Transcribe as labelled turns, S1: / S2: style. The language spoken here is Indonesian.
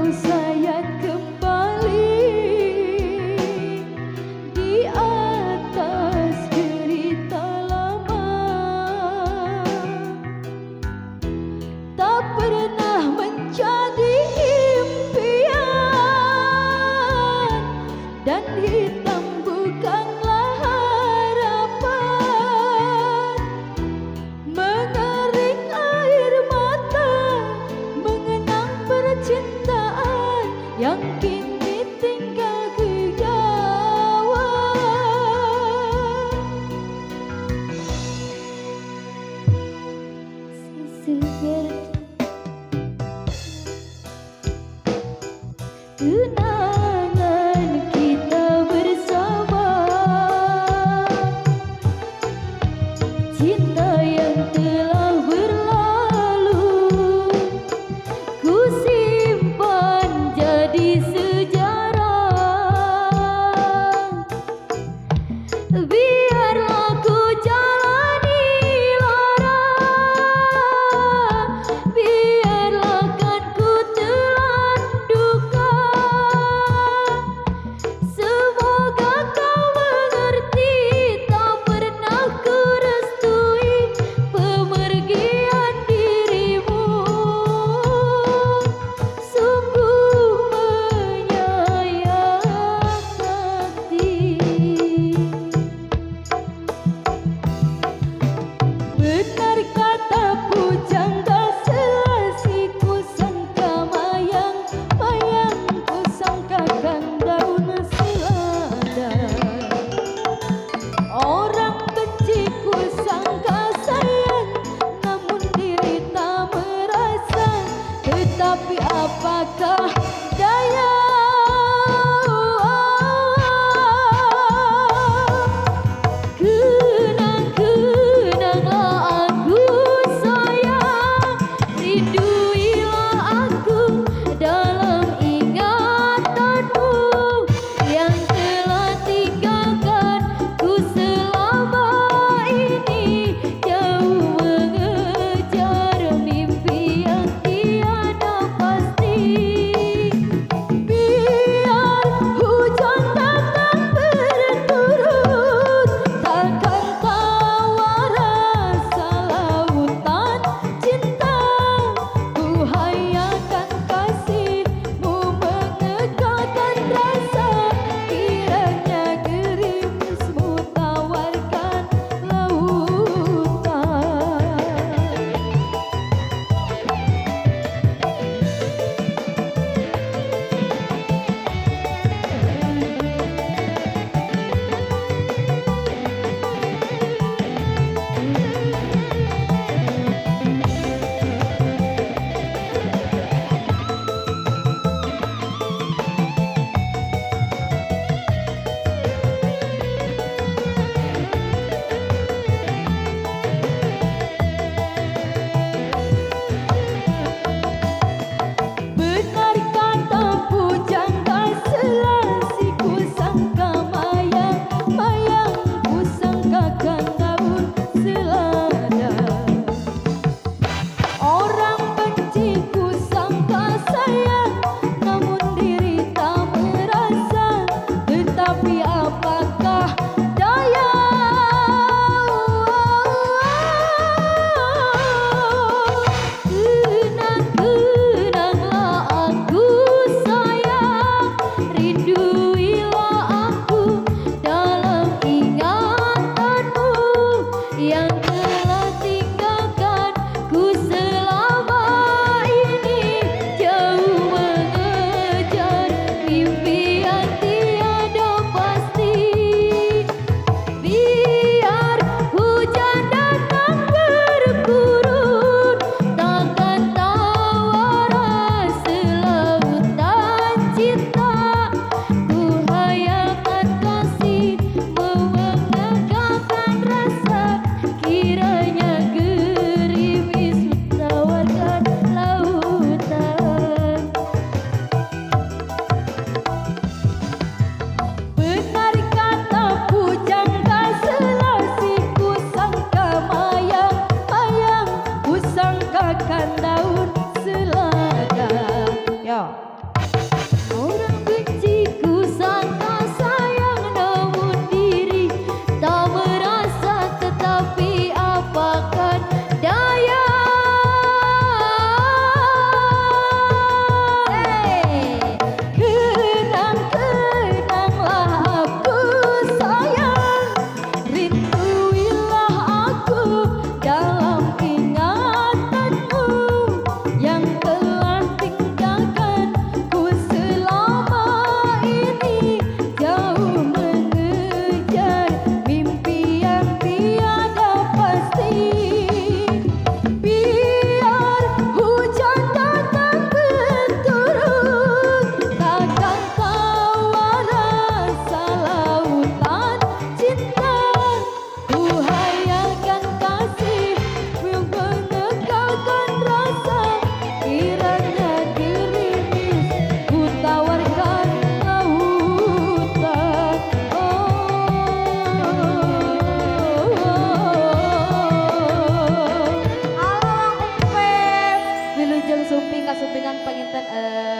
S1: sayat kembali di atas cerita lama. Tak pernah menjadi impian dan hitam bukanlah harapan. Mengering air mata mengenang percintaan yang kini tinggal kejauhan. Kenangan kita bersama, cinta yang telah berlalu, ku simpan jadi sejarah. Biarlah ku jalani lara, biarlah kan ku telan duka. Semoga kau mengerti, tak pernah ku restui pemergian dirimu. Sungguh menyayat hati. Benar kata pujangga selasi, ku sangka mayang-mayang, ku sangkakan daun selada. Orang benci ku sangka sayang, namun diri tak merasa. Tetapi apakah daya, kenang-kenanglah aku sayang, rinduilah aku dalam ingatanmu yang telah tinggalkan ku selama ini, jauh mengejar mimpi yang tiada pasti. eh.